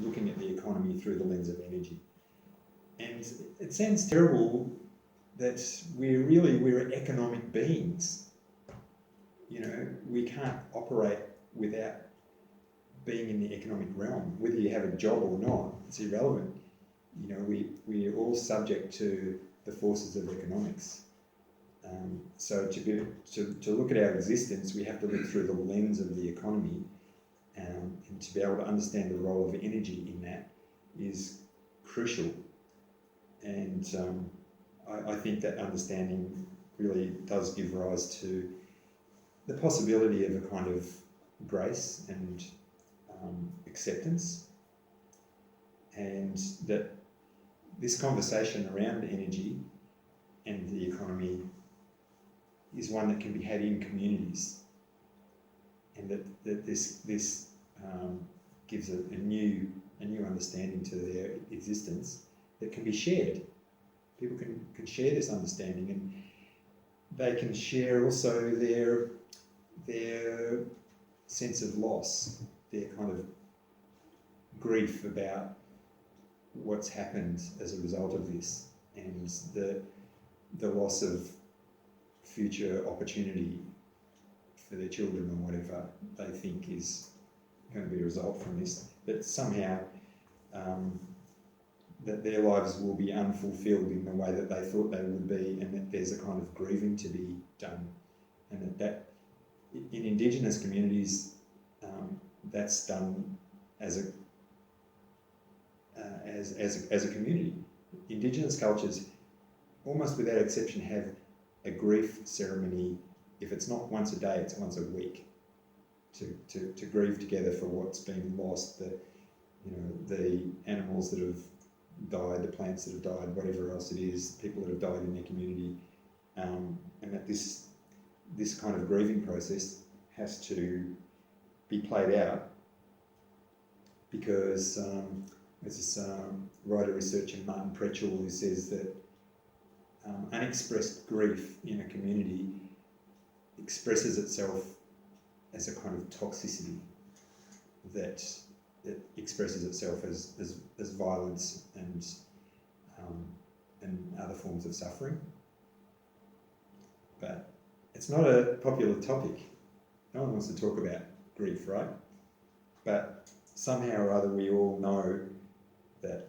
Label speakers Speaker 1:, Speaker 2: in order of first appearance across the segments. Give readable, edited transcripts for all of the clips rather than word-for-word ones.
Speaker 1: looking at the economy through the lens of energy. And it sounds terrible that we're economic beings. You know, we can't operate without being in the economic realm. Whether you have a job or not, it's irrelevant. You know, we're all subject to the forces of economics. So to look at our existence, we have to look through the lens of the economy, and to be able to understand the role of energy in that is crucial. And I think that understanding really does give rise to the possibility of a kind of grace and acceptance, and that this conversation around energy and the economy is one that can be had in communities, and that this gives a new understanding to their existence that can be shared. People can share this understanding, and they can share also their sense of loss, their kind of grief about what's happened as a result of this, and the loss of future opportunity for their children or whatever they think is going to be a result from this, that somehow that their lives will be unfulfilled in the way that they thought they would be, and that there's a kind of grieving to be done, and that in Indigenous communities that's done as a community. Indigenous cultures, almost without exception, have a grief ceremony. If it's not once a day, it's once a week, to grieve together for what's been lost, the animals that have died, the plants that have died, whatever else it is, people that have died in their community, and that this kind of grieving process has to be played out, because there's this writer researcher, Martin Pretchell, who says that unexpressed grief in a community expresses itself as a kind of toxicity that expresses itself as violence and other forms of suffering. But it's not a popular topic. No one wants to talk about grief, right? But somehow or other we all know that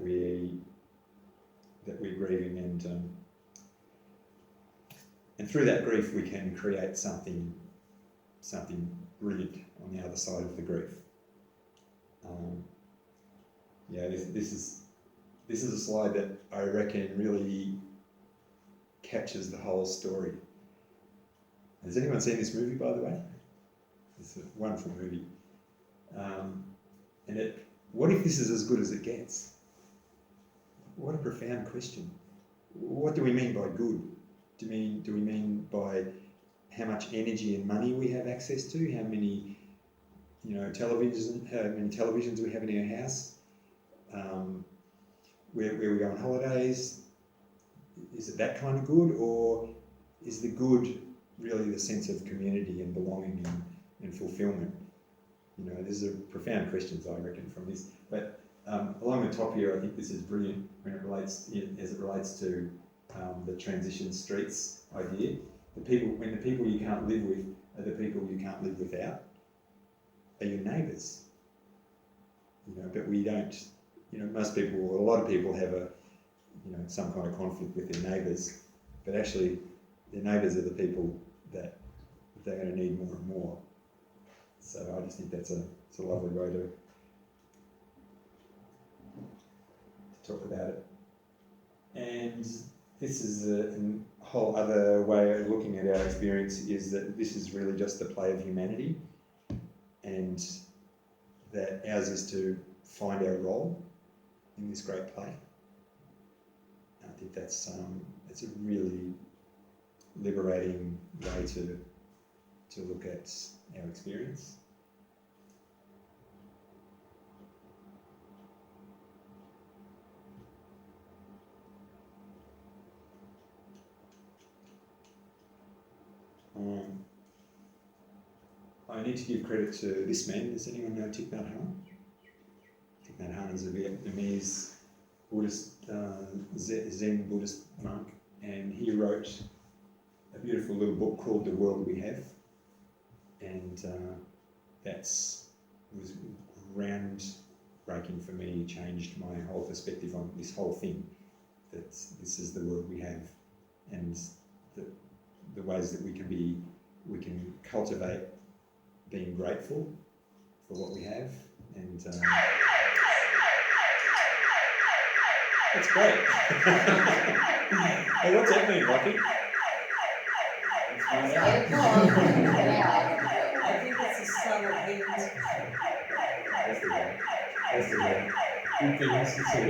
Speaker 1: we're grieving, and through that grief we can create something brilliant on the other side of the grief. This is a slide that I reckon really captures the whole story. Has anyone seen this movie, by the way? It's a wonderful movie. What if this is as good as it gets? What a profound question. What do we mean by good? Do we mean by how much energy and money we have access to? How many televisions we have in our house? Where we go on holidays? Is it that kind of good, or is the good really the sense of community and belonging and fulfillment? These are profound questions, I reckon, from this. But along the top here, I think this is brilliant as it relates to the transition streets idea. When the people you can't live with are the people you can't live without, are your neighbours. But we don't. Most people, or a lot of people, have some kind of conflict with their neighbours, but actually their neighbours are the people that they're going to need more and more. So I just think that's a lovely way to talk about it. And this is a whole other way of looking at our experience, is that this is really just the play of humanity, and that ours is to find our role in this great play. I think that's it's a really liberating way to look at our experience. I need to give credit to this man. Does anyone know Thich Nhat Hanh? and Han is a Vietnamese Buddhist, Zen Buddhist monk, and he wrote a beautiful little book called The World We Have, and was groundbreaking for me, changed my whole perspective on this whole thing, that this is the world we have, and the ways that we can cultivate being grateful for what we have, and that's great. Hey, what's that mean, Rocky?
Speaker 2: I think it's a subtle hint.
Speaker 3: That's the way. Good things to see.